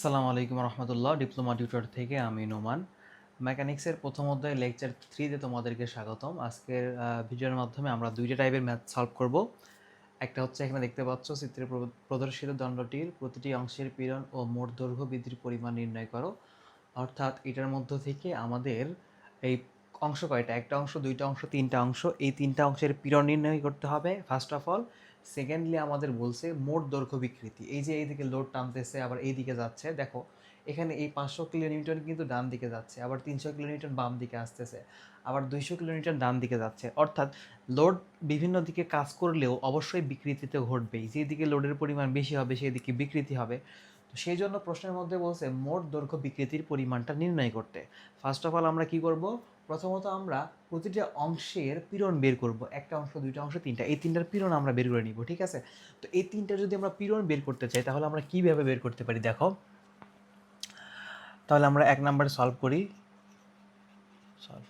আসসালামু আলাইকুম রহমতুল্লাহ। Diploma tutor থেকে আমি নোমান। মেকানিক্সের প্রথম অধ্যায় লেকচার 3-তে তোমাদেরকে স্বাগতম। আজকের ভিডিওর মাধ্যমে আমরা দুইটা টাইপের ম্যাথ সলভ করব। একটা হচ্ছে এখানে দেখতে পাচ্ছ চিত্রে প্রদর্শিত দণ্ডটির প্রতিটি অংশের পীড়ন ও মোট দৈর্ঘ্য বৃদ্ধির পরিমাণ নির্ণয় করো। অর্থাৎ এটার মধ্য থেকে আমাদের এই অংশ কয়টা, একটা অংশ, দুইটা অংশ, তিনটা অংশ, এই তিনটা অংশের পীড়ন নির্ণয় করতে হবে ফার্স্ট অফ অল। সেকেন্ডলি আমাদের বলছে মোট দৈর্ঘ্য বিকৃতি। এই যে এইদিকে লোড টানতেছে আবার এই দিকে যাচ্ছে, দেখো এখানে এই 500 কিলোনিউটন কিন্তু ডান দিকে যাচ্ছে, আবার 300 কিলোনিউটন বাম দিকে আসতেছে, আবার 200 কিলোমিটার ডান দিকে যাচ্ছে। অর্থাৎ লোড বিভিন্ন দিকে কাজ করলেও অবশ্যই বিকৃতিতে ঘটবেই। যেদিকে লোডের পরিমাণ বেশি হবে সেই দিকে বিকৃতি হবে। তো সেই জন্য প্রশ্নের মধ্যে বলছে মোট দৈর্ঘ্য বিকৃতির পরিমাণটা নির্ণয় করতে। ফার্স্ট অফ অল আমরা কি করব, প্রথমত আমরা প্রতিটা অংশের পীড়ন বের করব। একটা অংশ, দুইটা অংশ, তিনটা, এই তিনটার পীড়ন আমরা বের করে নিব, ঠিক আছে? তো এই তিনটা যদি আমরা পীড়ন বের করতে চাই তাহলে আমরা কীভাবে বের করতে পারি দেখো। তাহলে আমরা 1 নাম্বার সলভ করি। সলভ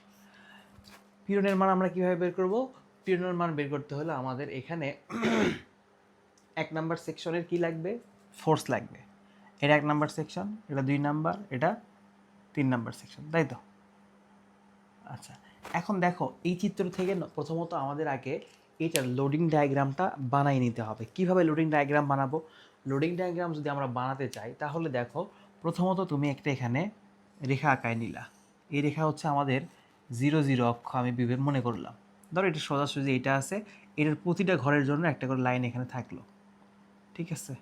পীড়নের মান আমরা কীভাবে বের করব? পীড়নের মান বের করতে হলে আমাদের এখানে 1 নাম্বার সেকশনের কি লাগবে? ফোর্স লাগবে। এটা 1 নাম্বার সেকশন, এটা 2 নাম্বার, এটা 3 নাম্বার সেকশন, তাই তো? আচ্ছা, এখন দেখো এই চিত্র থেকে প্রথমত আমাদের আগে এটার লোডিং ডায়াগ্রামটা বানাই নিতে হবে। কিভাবে লোডিং ডায়াগ্রাম বানাবো? লোডিং ডায়াগ্রাম যদি আমরা বানাতে চাই তাহলে দেখো প্রথমত তুমি একটা এখানে রেখা আঁকায় নিলা। এই রেখা হচ্ছে আমাদের 0 0 অক্ষ আমি মনে করলাম। ধরো এটা সোজাসুজি এটা আছে, এটার প্রতিটা ঘরের জন্য একটা করে লাইন এখানে থাকলো, ঠিক আছে?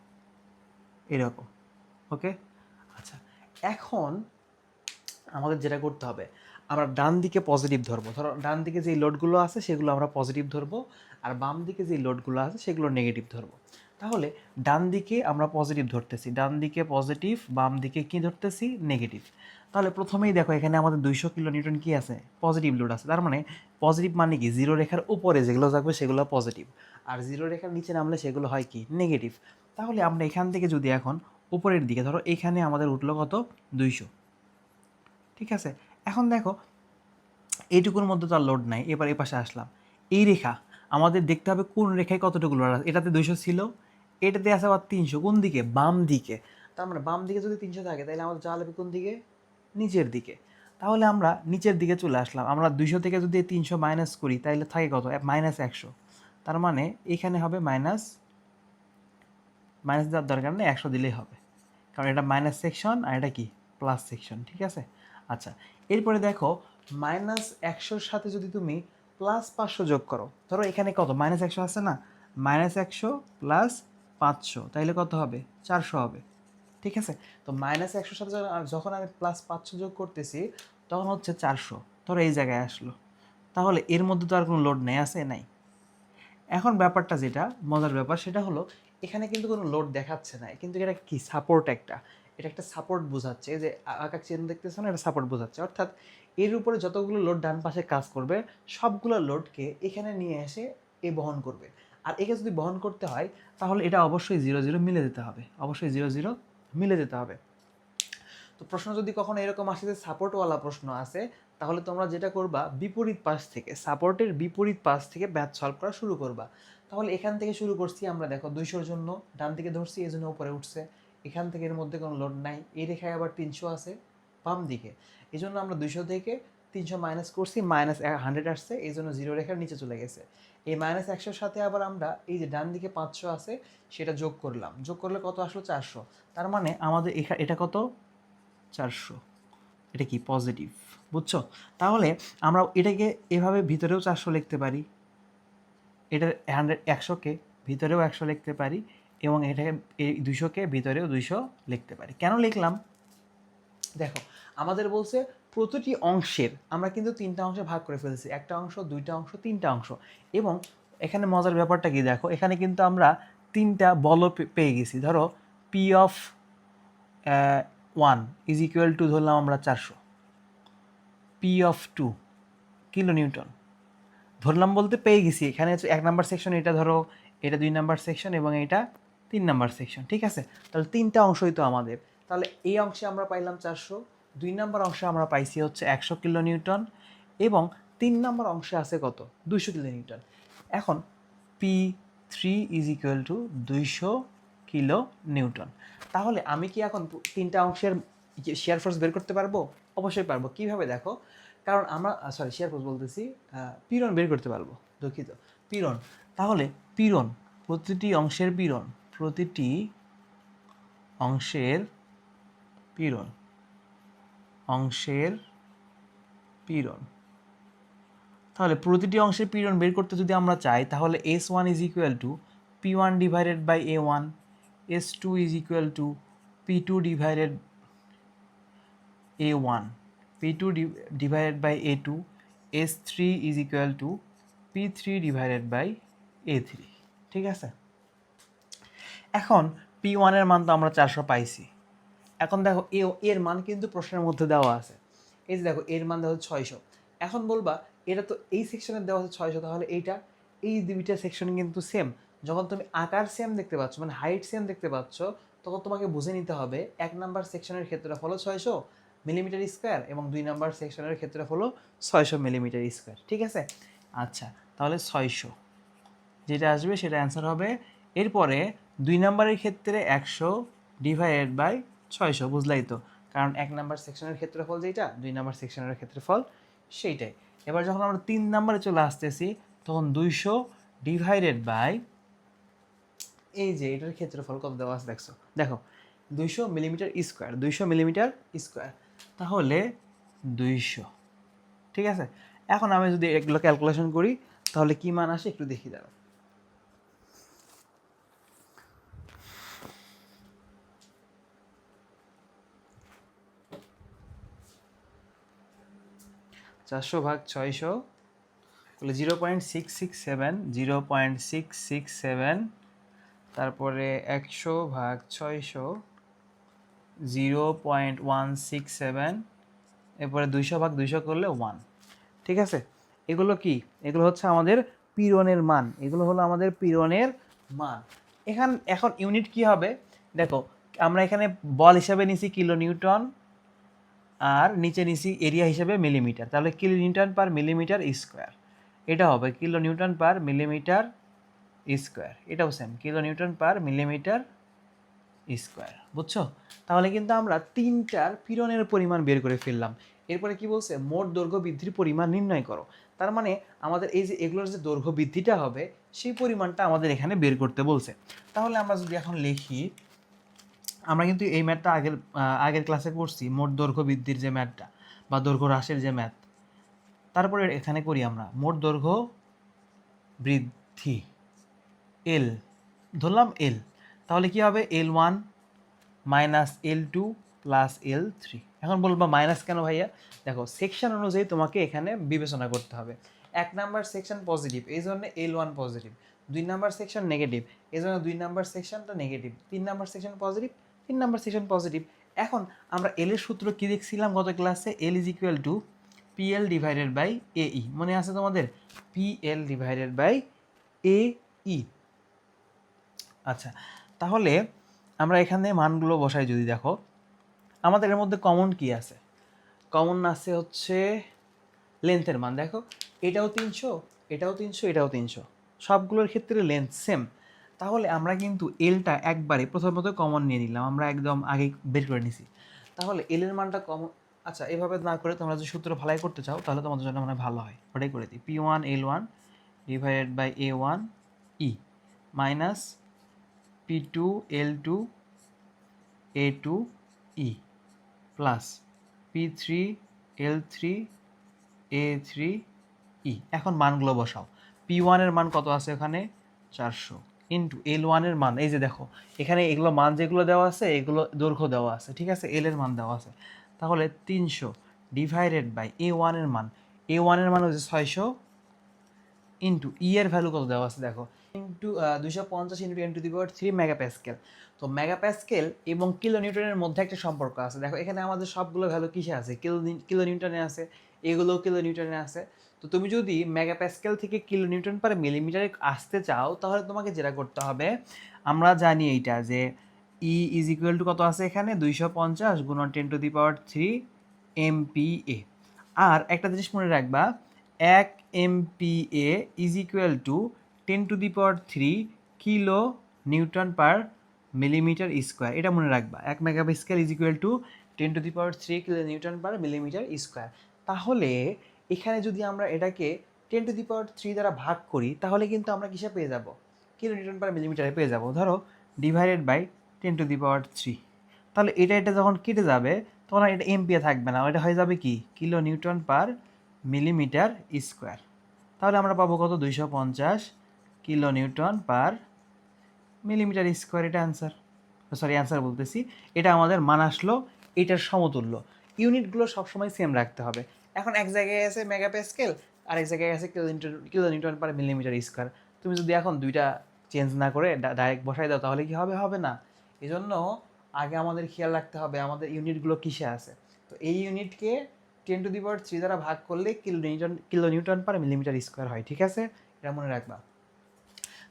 এরকম, ওকে। আচ্ছা, এখন আমাদের যেটা করতে হবে, আমরা ডান দিকে পজিটিভ ধরবো। ধরো ডান দিকে যেই লোডগুলো আছে সেগুলো আমরা পজিটিভ ধরবো, আর বাম দিকে যেই লোডগুলো আছে সেগুলো নেগেটিভ ধরবো। তাহলে ডান দিকে আমরা পজিটিভ ধরতেছি, ডান দিকে পজিটিভ, বাম দিকে কি ধরতেছি? নেগেটিভ। তাহলে প্রথমেই দেখো এখানে আমাদের 200 কিলোনিউটন কি আছে? পজিটিভ লোড আছে। তার মানে পজিটিভ মানে কি? জিরো রেখার উপরে যেগুলো থাকবে সেগুলো পজিটিভ, আর জিরো রেখার নিচে নামলে সেগুলো হয় কি? নেগেটিভ। তাহলে আমরা এখান থেকে যদি এখন উপরের দিকে ধরো, এখানে আমাদের উঠলো কত? 200, ঠিক আছে? এখন দেখো এইটুকুর মধ্যে তো আর লোড নাই। এবার এই পাশে আসলাম, এই রেখা আমাদের দেখতে হবে কোন রেখায় কতটুকু লোড আছে। এটাতে 200 ছিল, এটাতে আছে আবার 300। কোন দিকে? বাম দিকে। তার মানে বাম দিকে যদি 300 থাকে তাহলে আমাদের যাওয়া লাগবে কোন দিকে? নিচের দিকে। তাহলে আমরা নিচের দিকে চলে আসলাম। আমরা 200 থেকে যদি 300 মাইনাস করি তাহলে থাকে কত? -100। তার মানে এখানে হবে মাইনাস দেওয়ার দরকার নেই, 100 দিলেই হবে, কারণ এটা মাইনাস সেকশন আর এটা কি? প্লাস সেকশন, ঠিক আছে? আচ্ছা, এরপরে দেখো -100-র সাথে যদি তুমি +500 যোগ করো, ধরো এখানে কত? -100 আছে না? -100 প্লাস 500 তাইলে কত হবে? 400 হবে, ঠিক আছে? তো -100-র সাথে যখন আমি +500 যোগ করতেছি তখন হচ্ছে 400। ধরো এই জায়গায় আসলো, তাহলে এর মধ্যে তো আর কোনো লোড নেই, আছে? নাই। এখন ব্যাপারটা যেটা মজার ব্যাপার সেটা হলো এখানে কিন্তু কোনো লোড দেখাচ্ছে না, কিন্তু এটা কি? সাপোর্ট একটা, এটা একটা সাপোর্ট বোঝাচ্ছে। এই যে আঁকা চিহ্ন দেখতেছ না, এটা সাপোর্ট বোঝাচ্ছে। অর্থাৎ এর উপরে যতগুলো লোড ডান পাশে কাজ করবে সবগুলো লোডকে এখানে নিয়ে এসে এ বহন করবে। আর একে যদি বহন করতে হয় তাহলে এটা অবশ্যই 0 0 মিলে যেতে হবে, অবশ্যই 0 0 মিলে যেতে হবে। তো প্রশ্ন যদি কখনো এরকম আসে যে সাপোর্টওয়ালা প্রশ্ন আছে, তাহলে তোমরা যেটা করবা বিপরীত পাশ থেকে, সাপোর্টের বিপরীত পাশ থেকে ম্যাথ সলভ করা শুরু করবা। তাহলে এখান থেকে শুরু করছি আমরা, দেখো 200-র জন্য ডান দিকে ধরছি, এই জন্য উপরে উঠছে। এখান থেকে এর মধ্যে কোনো লোড নাই, এই রেখায় আবার 300 আছে বাম দিকে, এই জন্য আমরা 200 থেকে 300 মাইনাস করছি, -100 আসছে, এই জন্য জিরো রেখার নিচে চলে গেছে। এই -100-র সাথে আবার আমরা এই যে ডান দিকে 500 আছে সেটা যোগ করলাম, যোগ করলে কত আসলো? 400। তার মানে আমাদের এটা কত? 400। এটা কি? পজিটিভ, বুঝছো? তাহলে আমরা এটাকে এভাবে ভিতরেও 400 লিখতে পারি, এটা 100কে ভিতরেও 100 লিখতে পারি, এবং এটাকে এই 200কে ভিতরেও 200 লিখতে পারি। কেন লিখলাম? দেখো আমাদের বলছে প্রতিটি অংশের, আমরা কিন্তু 3টা অংশে ভাগ করে ফেলছি, একটা অংশ, 2টা অংশ, 3টা অংশ। এবং এখানে মজার ব্যাপারটা কি দেখো, এখানে কিন্তু আমরা 3টা বলও পেয়ে গেছি। ধরো P(1) ইজ ইকুয়াল টু ধরলাম আমরা 400, P(2) কিলো নিউটন ধরলাম, বলতে পেয়ে গেছি। এখানে হচ্ছে 1 নাম্বার সেকশন, এটা ধরো, এটা 2 নাম্বার সেকশন এবং এটা 3 নাম্বার সেকশন, ঠিক আছে? তাহলে 3টা অংশই তো আমাদের। তাহলে এই অংশে আমরা পাইলাম 400, 2 নাম্বার অংশে আমরা পাইছি হচ্ছে 100 কিলো নিউটন, এবং 3 নাম্বার অংশে আছে কত? 200 কিলো নিউটন। এখন P3 is equal two 200 kilo Newton. তাহলে আমি কি এখন তিনটা অংশের শেয়ার ফোর্স বের করতে পারবো? অবশ্যই পারবো। কিভাবে দেখো, কারণ আমরা শেয়ার ফোর্স বলতেছি, পীড়ন বের করতে পারবো, দুঃখিত, পীড়ন। তাহলে পীড়ন, প্রতিটি অংশের পীড়ন, প্রতিটি অংশের পীড়ন, অংশের পীড়ন। তাহলে প্রতিটি অংশের পীড়ন বের করতে যদি আমরা চাই, তাহলে S1 is equal to P1 divided by A1, S2 is equal to P2 divided A1, P2 divided by A2, S3 is equal to P3 divided by A3। ঠিক আছে, এখন P1 এর মান তো আমরা 400 পাইছি। এখন দেখো এর মান কিন্তু প্রশ্নের মধ্যে দেওয়া আছে। এই যে দেখো এর মান দেওয়া 600। এখন বলবা এটা তো এই সেকশনে দেওয়া আছে 600, তাহলে এইটা, এই দুইটা সেকশন কিন্তু সেম। যখন তুমি আকার সেম দেখতে পাচ্ছ, মানে হাইট সেম দেখতে পাচ্ছ, তখন তোমাকে বুঝে নিতে হবে 1 নাম্বার সেকশনের ক্ষেত্রফল হলো 600 মিলিমিটার স্কোয়ার এবং 2 নাম্বার সেকশনের ক্ষেত্রফল হলো 600 মিলিমিটার স্কোয়ার। ঠিক আছে, আচ্ছা, তাহলে 600 যেটা আসবে সেটা অ্যান্সার হবে। এরপরে 2 নাম্বারের ক্ষেত্রে 100 ডিভাইডেড বাই 600, বুঝলাই তো, কারণ 1 নাম্বার সেকশনের ক্ষেত্রফল যেটা, 2 নাম্বার সেকশনের ক্ষেত্রফল সেইটাই। এবার যখন আমরা 3 নাম্বারে চলে আসতেছি, তখন 200 ডিভাইডেড বাই, এই যে এটার ক্ষেত্রফল কত দেওয়া আছে দেখছো, দেখো 200 মিলিমিটার স্কোয়ার, 200 মিলিমিটার স্কোয়ার, তাহলে 200। ঠিক আছে, এখন আমি যদি এগুলো ক্যালকুলেশন করি, তাহলে কি মান আসে একটু দেখি দাঁড়াও। 400 ভাগ 600 তাহলে 0.667, 0.667, তারপরে 100 ভাগ 600 0.167, এরপরে 200 ভাগ 200 করলে 1। ঠিক আছে, এগুলো কি, এগুলো হচ্ছে আমাদের পীড়নের মান, এগুলো হলো আমাদের পীড়নের মান। এখন ইউনিট কি হবে দেখো, আমরা এখানে বল হিসাবে নিছি কিলো নিউটন, আর নিচে নিছি এরিয়া হিসেবে মিলিমিটার, তাহলে kilo newton per millimetre square, এটা হবে kilo newton per millimetre square, এটাও same kilo newton per millimetre square. বুঝছো, তাহলে কিন্তু আমরা তিনটার পীড়নের পরিমাণ বের করে ফেললাম। এরপরে কি বলছে, মোট দৈর্ঘ্য বৃদ্ধির পরিমাণ নির্ণয় করো। তার মানে আমাদের এই যে এগুলোর যে দৈর্ঘ্য বৃদ্ধিটা হবে, সেই পরিমাণটা আমাদের এখানে বের করতে বলছে। তাহলে আমরা যদি এখন লিখি, আমরা কিন্তু এই ম্যাথটা আগের ক্লাসে করছি, মোট দৈর্ঘ্য বৃদ্ধির যে ম্যাথটা বা দৈর্ঘ্য হ্রাসের যে ম্যাথ। তারপরে এখানে করি আমরা মোট দৈর্ঘ্য বৃদ্ধি, এল ধরলাম এল, তাহলে কি হবে L1 minus L2 plus L3। এখন বলবো মাইনাস কেন ভাইয়া, দেখো সেকশন অনুযায়ী তোমাকে এখানে বিবেচনা করতে হবে। 1 নাম্বার সেকশন পজিটিভ, এই জন্য L1 positive, 2 number section negative, এই জন্য 2 নাম্বার সেকশনটা negative, 3 number section positive, 3 number section positive. এখন আমরা এল এর সূত্র কি দেখছিলাম গত ক্লাসে, L is equal to PL divided by AE, মনে আছে তোমাদের, PL ডিভাইডেড বাই AE। আচ্ছা, তাহলে আমরা এখানে মানগুলো বসাই, যদি দেখো আমাদের এর মধ্যে কমন কি আছে, কমন আছে হচ্ছে লেন্থের মান। দেখো এটাও 300, এটাও 300, এটাও 300, সবগুলোর ক্ষেত্রে লেন্থ সেম। তাহলে আমরা কিন্তু এলটা একবারে প্রথমত কমন নিয়ে নিলাম, আমরা একদম আগে বের করে নিছি। তাহলে এল এর মানটা কমন, আচ্ছা এভাবে না করে তোমরা যদি সূত্র ভালাই করতে চাও, তাহলে তোমাদের জন্য মানে ভালো হয়, ওটাই করে দিই। P1 L1 divided by A1 E minus P2 L2 A2 E plus P3 L3 A3 E। এখন মানগুলো বসাও, P1 এর মান কত আছে এখানে 400, ইন্টু L1 এর মান, এই যে দেখো এখানে এগুলো মান যেগুলো দেওয়া আছে এগুলো দৈর্ঘ্য দেওয়া আছে, ঠিক আছে, এল এর মান দেওয়া আছে, তাহলে 300 ডিভাইডেড বাই A1 এর মান, A1 এর মান হচ্ছে 600, ইন্টু ই এর ভ্যালু কত দেওয়া আছে দেখো, ইন্টু 250 ইন্টু 10⁻³ মেগাপ্যাসকেল। তো মেগাপ্যাসকেল এবং কিলো নিউটনের মধ্যে একটা সম্পর্ক আছে। দেখো এখানে আমাদের সবগুলো ভ্যালু কিসে আছে, কিলো নিউটনে আছে, এগুলোও কিলো নিউটনে আছে। তো তুমি যদি মেগাপ্যাসকেল থেকে কিলো নিউটন পার মিলিমিটারে আসতে চাও, তাহলে তোমাকে যেটা করতে হবে, আমরা জানি এইটা যে ই ইজ ইকুয়াল টু কত আছে এখানে 250 গুণন 10⁻³ MPa। আর একটা জিনিস মনে রাখবা, 1 MPa is equal to 10⁻³ kilo newton per millimetre square, এটা মনে রাখবা। 1 megapascal is equal to 10⁻³ kilo newton per millimetre square. তাহলে এখানে যদি আমরা এটাকে 10⁻³ দ্বারা ভাগ করি তাহলে কিন্তু আমরা কিসে পেয়ে যাব, কিলো নিউটন পার মিলিমিটারে পেয়ে যাব। ধরো ডিভাইডেড বাই 10⁻³, তাহলে এটা যখন কেটে যাবে তখন এটা এমপিএ থাকবে না, এটা হয়ে যাবে কি kilo newton per millimetre square. তাহলে আমরা পাবো কত, 250 kilo newton per millimetre square. এটা অ্যান্সার, সরি অ্যান্সার বলতেছি, এটা আমাদের মান আসলো এটার সমতুল্য। ইউনিটগুলো সবসময় সেম রাখতে হবে। এখন এক জায়গায় আছে মেগাপ্যাসকেল আর এক জায়গায় আছে kilo newton per millimetre square. তুমি যদি এখন দুইটা চেঞ্জ না করে ডাইরেক্ট বসাই দাও তাহলে কি হবে, হবে না। এই জন্য আগে আমাদের খেয়াল রাখতে হবে আমাদের ইউনিটগুলো কিসে আছে। তো এই ইউনিটকে 10⁻³ দ্বারা ভাগ করলে kilo newton per millimetre square হয়, ঠিক আছে, এটা মনে রাখবা।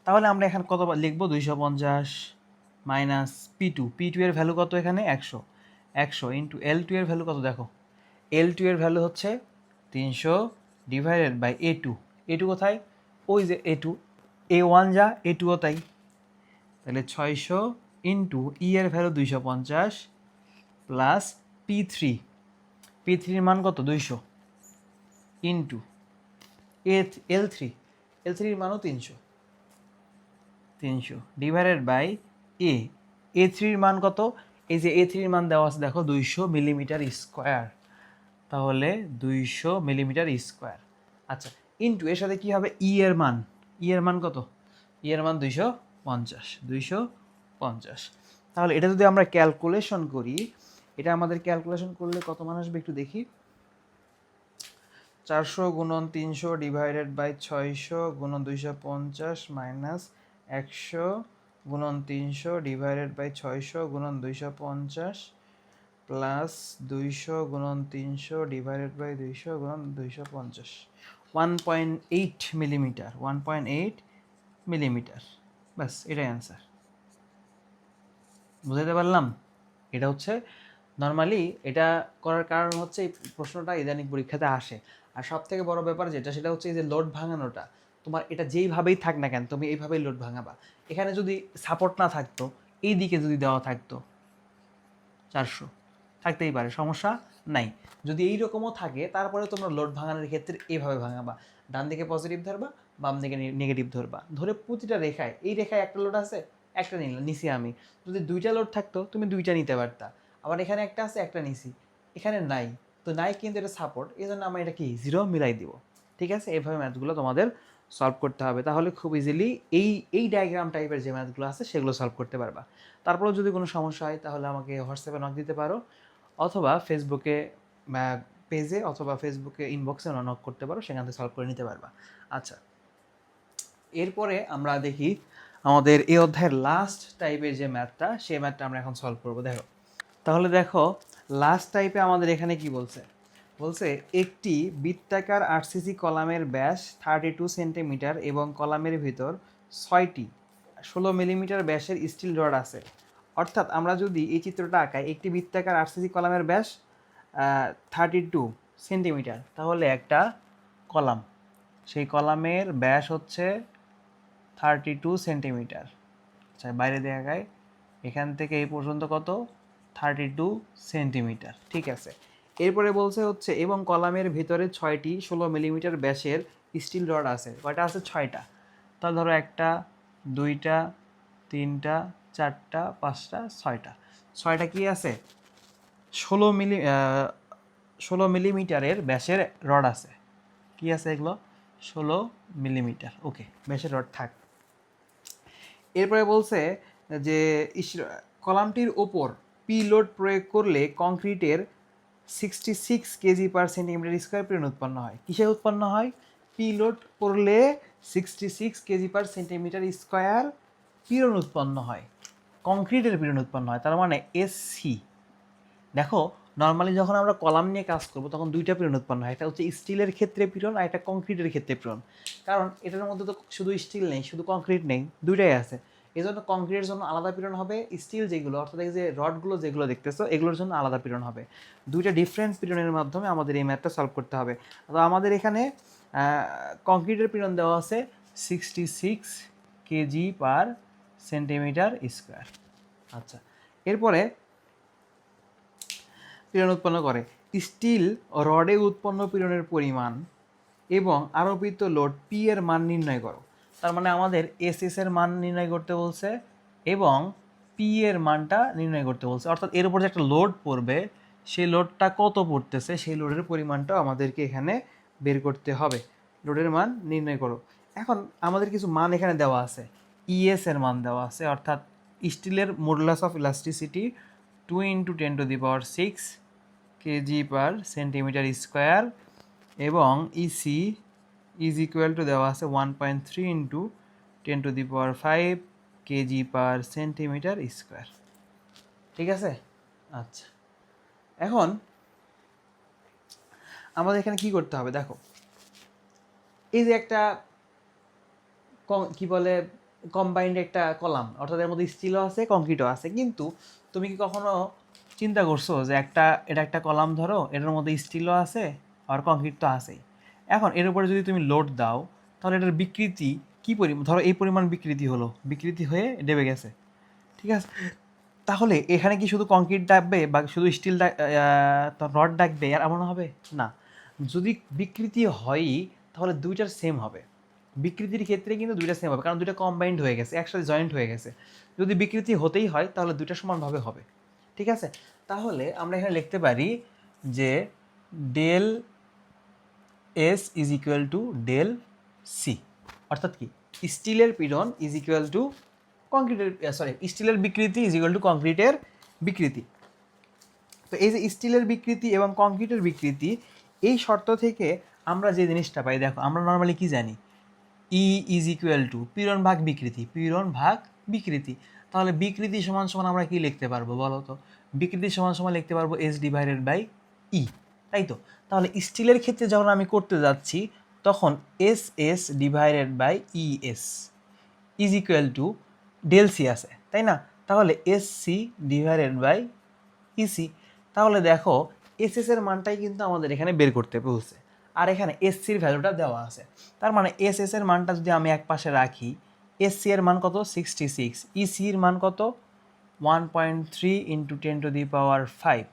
তাহলে আমরা এখানে কত লিখবো, 250 মাইনাস P2 এর ভ্যালু কত এখানে 100 ইন্টু L2 এর ভ্যালু কত দেখো, L2 এর ভ্যালু হচ্ছে 300 ডিভাইডেড বাই A2 কোথায়, ওই যে A1 যা A2ও তাই, তাহলে 600 ইন্টু এর ভ্যালু 250 প্লাস P3 এর মান কত 200 ইন্টু L3 এর মানও 300 ডিভাইডেড বাই A3 মান কত, এই যে A3 মান দেওয়া আছে দেখো 200 মিলিমিটার স্কোয়ার, তাহলে 200 মিলিমিটার স্কোয়ার। আচ্ছা ইন্টু এর সাথে কি হবে এর মান কত, এর মান 250। তাহলে এটা যদি আমরা ক্যালকুলেশন করি, এটা আমাদের ক্যালকুলেশন করলে কত মান আসবে একটু দেখি, 400 গুণন 300 ডিভাইডেড বাই 600 গুণন 250 মাইনাস 100 গুণন 300 ডিভাইডেড বাই 600 গুণন 250 প্লাস 200 গুণন 300 ডিভাইডেড বাই 200 গুণন 250, 1.8 মিলিমিটার, 1.8 মিলিমিটার। ব্যাস এটাই অ্যান্সার। বুঝাতে পারলাম? এটা হচ্ছে নর্মালি এটা করার কারণ হচ্ছে এই প্রশ্নটা ইদানিং পরীক্ষাতে আসে। আর সব থেকে বড় ব্যাপার যেটা সেটা হচ্ছে এই যে লোড ভাঙানোটা, তোমার এটা যেইভাবেই থাক না কেন তুমি এইভাবেই লোড ভাঙাবা। এখানে যদি সাপোর্ট না থাকতো, এই দিকে যদি দেওয়া থাকতো 400, থাকতেই পারে, সমস্যা নাই। যদি এইরকমও থাকে তারপরে তোমরা লোড ভাঙানোর ক্ষেত্রে এইভাবে ভাঙাবা, ডান দিকে পজিটিভ ধরবা, বাম দিকে নেগেটিভ ধরবা, ধরে প্রতিটা রেখায়, এই রেখায় একটা লোড আছে একটা নিছি আমি, যদি দুইটা লোড থাকতো তুমি দুইটা নিতে পারতা, আবার এখানে একটা আছে একটা নিছি, এখানে নাই, তো নাই কিন্তু এটা সাপোর্ট, এই জন্য আমরা এটা কি 0 মিলাই দিব। ঠিক আছে, এইভাবে ম্যাথগুলো তোমাদের সলভ করতে হবে, তাহলে খুব ইজিলি এই ডায়াগ্রাম টাইপের যে ম্যাথগুলো আছে সেগুলো সলভ করতে পারবা। তারপরেও যদি কোনো সমস্যা হয় তাহলে আমাকে হোয়াটসঅ্যাপে নক দিতে পারো, অথবা ফেসবুকে পেজে অথবা ফেসবুকে ইনবক্সে নক করতে পারো, সেখান থেকে সলভ করে নিতে পারবা। আচ্ছা এরপরে আমরা দেখি আমাদের এই অধ্যায়ের লাস্ট টাইপের যে ম্যাথটা, সেই ম্যাথটা আমরা এখন সলভ করবো। দেখো তাহলে দেখো লাস্ট টাইপে আমাদের এখানে কি বলছে, একটি বৃত্তাকার আরসিসি কলামের ব্যাস 32 সেন্টিমিটার এবং কলামের ভিতর 6টি 16 মিলিমিটার ব্যাসের স্টিল রড আছে। অর্থাৎ আমরা যদি এই চিত্রটা আঁকাই, একটি বৃত্তাকার আরসিসি কলামের ব্যাস 32 সেন্টিমিটার, তাহলে একটা কলাম, সেই কলামের ব্যাস হচ্ছে 32 সেন্টিমিটার। আচ্ছা বাইরে দেখায় এখান থেকে এই পর্যন্ত কত, 32 সেন্টিমিটার, ঠিক আছে। এরপরে বলছে হচ্ছে এবং কলামের ভিতরে 6টি 16 মিলিমিটার ব্যাসের স্টিল রড আছে। কয়টা আছে, 6টা। তাহলে ধরো 1টা 2টা 3টা 4টা 5টা 6টা কি আছে, 16 মিলিমিটারের ব্যাসের রড আছে। কি আছে এগুলো, 16 মিলিমিটার, ওকে ব্যাসের রড থাক। এরপরে বলছে যে কলামটির ওপর পি লোড প্রয়োগ করলে কংক্রিটের 66 কেজি পার সেন্টিমিটার স্কোয়ার পীড়ন উৎপন্ন হয়। কিসে উৎপন্ন হয়, পি লোড করলে 66 কেজি পার সেন্টিমিটার স্কোয়ার পীড়ন উৎপন্ন হয়, কংক্রিটের পীড়ন উৎপন্ন হয়, তার মানে এসসি। দেখো নর্মালি যখন আমরা কলাম নিয়ে কাজ করব তখন দুইটা পীড়ন উৎপন্ন হয়, একটা হচ্ছে স্টিলের ক্ষেত্রে পীড়ন আর একটা কংক্রিটের ক্ষেত্রে পীড়ন। কারণ এটার মধ্যে তো শুধু স্টিল নেই, শুধু কংক্রিট নেই, দুইটাই আছে। এই জন্য কংক্রিটের জন্য আলাদা পীড়ন হবে, স্টিল যেগুলো অর্থাৎ এই যে রডগুলো যেগুলো দেখতেছো এগুলোর জন্য আলাদা পীড়ন হবে। দুইটা ডিফারেন্ট পীড়নের মাধ্যমে আমাদের এই ম্যাথটা সলভ করতে হবে। তো আমাদের এখানে কংক্রিটের পীড়ন দেওয়া আছে 66 কেজি পার সেন্টিমিটার স্কোয়ার। আচ্ছা, এরপরে পীড়ন উৎপন্ন করে স্টিল রডে উৎপন্ন পীড়নের পরিমাণ এবং আরোপিত লোড পি এর মান নির্ণয় করো। তার মানে আমাদের এস এস এর মান নির্ণয় করতে বলছে এবং পি এর মানটা নির্ণয় করতে বলছে, অর্থাৎ এর উপর যে একটা লোড পড়বে সেই লোডটা কত পড়তেছে সেই লোডের পরিমাণটাও আমাদেরকে এখানে বের করতে হবে। লোডের মান নির্ণয় করো। এখন আমাদের কিছু মান এখানে দেওয়া আছে, ইএস এর মান দেওয়া আছে, অর্থাৎ স্টিলের modulus of elasticity 2 × 10⁶ KG per centimetre square এবং ইসি ইজ ইকুয়াল টু দেওয়া আছে 1.3 × 10⁵ কেজি পার সেন্টিমিটার স্কোয়ার। ঠিক আছে? আচ্ছা, এখন আমাদের এখানে কি করতে হবে দেখো, এই যে একটা কি বলে কম্বাইন্ড একটা কলাম, অর্থাৎ এর মধ্যে স্টিলও আছে কংক্রিটও আছে, কিন্তু তুমি কি কখনো চিন্তা করছো যে এটা একটা কলাম ধরো, এটার মধ্যে স্টিলও আছে আর কংক্রিট তো আছেই। এখন এর উপরে যদি তুমি লোড দাও তাহলে এটার বিকৃতি কী পরিমাণ, ধরো এই পরিমাণ বিকৃতি হলো, বিকৃতি হয়ে ডেবে গেছে। ঠিক আছে, তাহলে এখানে কি শুধু কংক্রিট ডাকবে বা শুধু স্টিল রড ডাকবে আর এমন হবে না। যদি বিকৃতি হয়ই তাহলে দুইটার সেম হবে। বিকৃতির ক্ষেত্রে কিন্তু দুইটা সেম হবে, কারণ দুইটা কম্বাইন্ড হয়ে গেছে, একসাথে জয়েন্ট হয়ে গেছে। যদি বিকৃতি হতেই হয় তাহলে দুইটা সমানভাবে হবে। ঠিক আছে, তাহলে আমরা এখানে লিখতে পারি যে del S is equal to del C, অর্থাৎ কি স্টিলের পীড়ন ইজ ইকুয়াল টু কংক্রিটের, স্টিলের বিকৃতি ইজ ইকুয়াল টু কংক্রিটের বিকৃতি। তো এই যে স্টিলের বিকৃতি এবং কংক্রিটের বিকৃতি, এই শর্ত থেকে আমরা যে জিনিসটা পাই, দেখো আমরা নর্মালি কি জানি, ই ইজ ইকুয়াল টু পীড়ন ভাগ বিকৃতি, পীড়ন ভাগ বিকৃতি। তাহলে বিকৃতি সমান সমান আমরা কি লিখতে পারবো বলো তো? বিকৃতি সমান সমান লিখতে পারবো এস ডিভাইডেড বাই ই, তাই তো? তাহলে স্টিলের ক্ষেত্রে যখন আমি করতে যাচ্ছি তখন S S divided by E S is equal to del C আছে, তাই না? তাহলে S C divided by EC. তাহলে দেখো এস এস এর মানটাই কিন্তু আমাদের এখানে বের করতে বলছে, আর এখানে এস সির ভ্যালুটা দেওয়া আছে। তার মানে এস এস এর মানটা যদি আমি এক পাশে রাখি, এস সি এর মান কত 66, ইসি এর মান কত 1.3 × 10⁵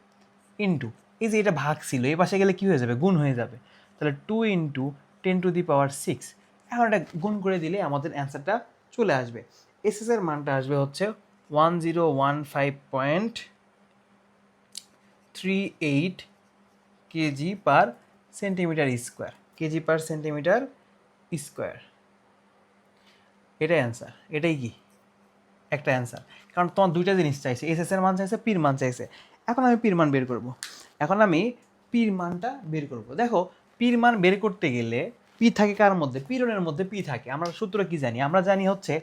ইন্টু এই যে এটা ভাগ ছিল, এই পাশে গেলে কী হয়ে যাবে, গুণ হয়ে যাবে। তাহলে 2 × 10⁶। এখন এটা গুণ করে দিলে আমাদের অ্যান্সারটা চলে আসবে। এস এস এর মানটা আসবে হচ্ছে 1015.38 কেজি পার সেন্টিমিটার স্কোয়ার, কেজি পার সেন্টিমিটার স্কোয়ার। এটাই অ্যান্সার, এটাই কি একটা অ্যান্সার, কারণ তোমার দুইটা জিনিস চাইছে, এস এস এর মান চাইছে, পির মান চাইছে। এখন আমি পির মান বের করব, এখন আমি পির মানটা বের করব। দেখো পির মান বের করতে গেলে পি থাকে কার মধ্যে, পীড়নের মধ্যে পি থাকে। আমরা সূত্র কি জানি, আমরা জানি হচ্ছে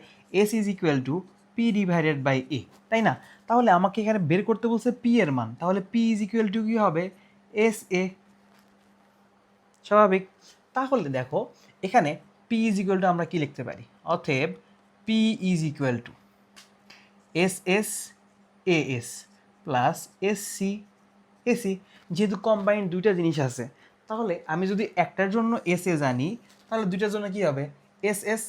S is equal to P divided by A, তাই না? তাহলে আমাকে এখানে বের করতে বলছে পি এর মান, তাহলে পি ইজ ইকুয়াল টু কী হবে, এস এ, স্বাভাবিক। তাহলে দেখো এখানে পি ইজ ইকুয়াল টু আমরা কি লিখতে পারি, অতএব P is equal to S S A S plus S C AC. যেহেতু কম্বাইন্ড দুইটা জিনিস আছে, তাহলে আমি যদি একটার জন্য এস এ জানি তাহলে দুইটার জন্য কি হবে, S S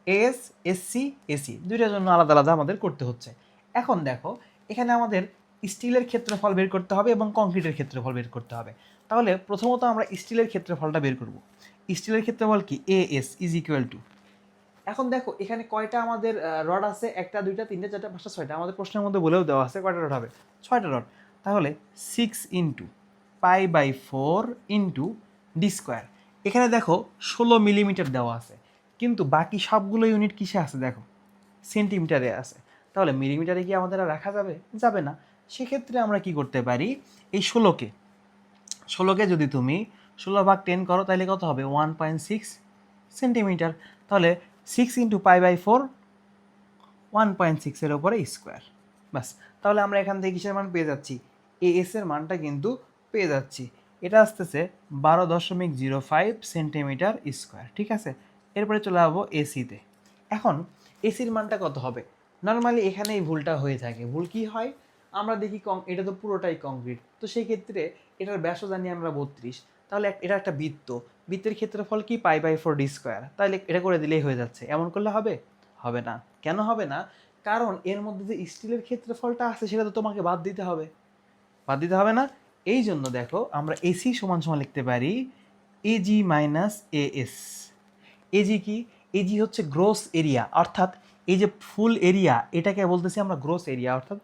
S S C AC, দুইটার জন্য আলাদা আলাদা আমাদের করতে হচ্ছে। এখন দেখো এখানে আমাদের স্টিলের ক্ষেত্রফল বের করতে হবে এবং কংক্রিটের ক্ষেত্রফল বের করতে হবে। তাহলে প্রথমত আমরা স্টিলের ক্ষেত্রফলটা বের করব। স্টিলের ক্ষেত্রফল কি, A S is equal two, এখন দেখো এখানে কয়টা আমাদের রড আছে, একটা দুইটা তিনটা চারটা পাঁচটা ছয়টা, আমাদের প্রশ্নের মধ্যে বলেও দেওয়া আছে কয়টা রড হবে, 6টা রড। তাহলে 6 × π/4 × ডি স্কোয়ার। এখানে দেখো 16 মিলিমিটার দেওয়া আছে, কিন্তু বাকি সবগুলো ইউনিট কিসে আছে দেখো, সেন্টিমিটারে আছে। তাহলে মিলিমিটারে কি আমাদের আর রাখা যাবে, যাবে না। সেক্ষেত্রে আমরা কি করতে পারি, এই 16কে যদি তুমি 16/10 করো তাহলে কত হবে, 1.6 সেন্টিমিটার। তাহলে 6 × π/4 1.6 এর উপরে স্কোয়ার, বাস। তাহলে আমরা এখান থেকে কিসের মান পেয়ে যাচ্ছি, এ এস এর মানটা কিন্তু পেয়ে যাচ্ছি। এটা আসতেছে 12.05 সেন্টিমিটার স্কোয়ার। ঠিক আছে, এরপরে চলে যাবো এসিতে। এখন এসির মানটা কত হবে, নর্মালি এখানে এই ভুলটা হয়ে থাকে। ভুল কি হয়, আমরা দেখি এটা তো পুরোটাই কংক্রিট, তো সেই ক্ষেত্রে এটার ব্যাসও জানি আমরা 32, তাহলে এটা একটা বৃত্ত, বৃত্তের ক্ষেত্রফল কি π/4 ডি স্কোয়ার, তাহলে এটা করে দিলেই হয়ে যাচ্ছে। এমন করলে হবে, হবে না। কেন হবে না, কারণ এর মধ্যে যে স্টিলের ক্ষেত্রফলটা আছে সেটা তো তোমাকে বাদ দিতে হবে, বাদ দিতে হবে না? এই জন্য দেখো আমরা এসি সমান সমান লিখতে পারি এজি মাইনাস এএস। এজি কি? এজি হচ্ছে গ্রোস এরিয়া, অর্থাৎ এই যে ফুল এরিয়া এটাকে বলতেছি আমরা গ্রোস এরিয়া, অর্থাৎ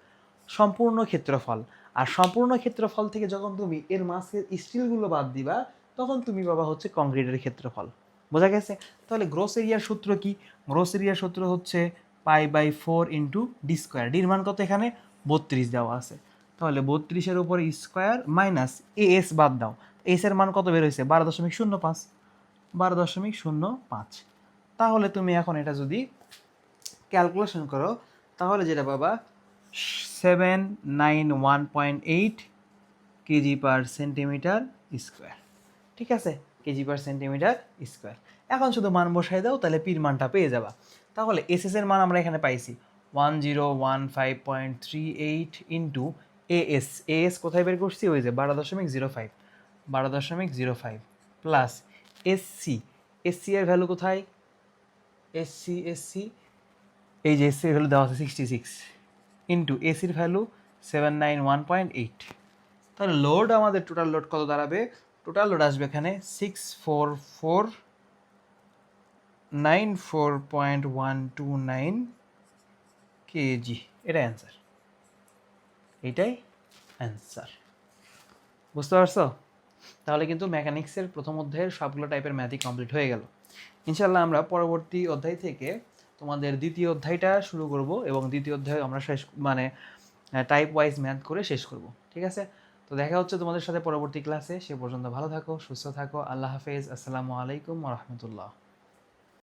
সম্পূর্ণ ক্ষেত্রফল। আর সম্পূর্ণ ক্ষেত্রফল থেকে যখন তুমি এর মাসের স্টিলগুলো বাদ দিবা তখন তুমি পাবা হচ্ছে কংক্রিটের ক্ষেত্রফল। বোঝা গেছে? তাহলে গ্রোস এরিয়ার সূত্র কি? গ্রোস এরিয়ার সূত্র হচ্ছে π/4 ইন্টু ডি স্কোয়ার। ডির মান কত এখানে? 32 দেওয়া আছে। তাহলে 32-এর উপরে স্কোয়ার মাইনাস এস বাদ দাও, এস এর মান কত বের হয়েছে? 12.05, 12.05। তাহলে তুমি এখন এটা যদি ক্যালকুলেশন করো তাহলে যেটা পাবা 791.8 কেজি পার সেন্টিমিটার স্কোয়ার। ঠিক আছে, কেজি পার সেন্টিমিটার স্কোয়ার। এখন শুধু মান বসাই দাও, তাহলে পির মানটা পেয়ে যাবা। তাহলে এস এর মান আমরা এখানে পাইছি 1015.38 ইন্টু এস কোথায় বের করছি? ওই যে 12.05, 12.05 প্লাস এসসি এর ভ্যালু কোথায়? এসসি এই যে এসসির ভ্যালু দেওয়া আছে 66 ইন্টু এসির ভ্যালু 791.8। তাহলে লোড, আমাদের টোটাল লোড কত দাঁড়াবে? টোটাল লোড আসবে এখানে 64494.129 কেজি। এটা অ্যান্সার, এইটাই অ্যান্সার। বুঝতে পারছো? তাহলে কিন্তু মেকানিক্সের প্রথম অধ্যায়ের সবগুলো টাইপের ম্যাথই কমপ্লিট হয়ে গেল। ইনশাল্লাহ আমরা পরবর্তী অধ্যায় থেকে তোমাদের দ্বিতীয় অধ্যায়টা শুরু করব এবং দ্বিতীয় অধ্যায় আমরা শেষ মানে টাইপ ওয়াইজ ম্যাথ করে শেষ করব। ঠিক আছে? তো দেখা হচ্ছে তোমাদের সাথে পরবর্তী ক্লাসে। সে পর্যন্ত ভালো থাকো, সুস্থ থাকো। আল্লাহ হাফেজ। আসসালামু আলাইকুম ওয়া রাহমাতুল্লাহ।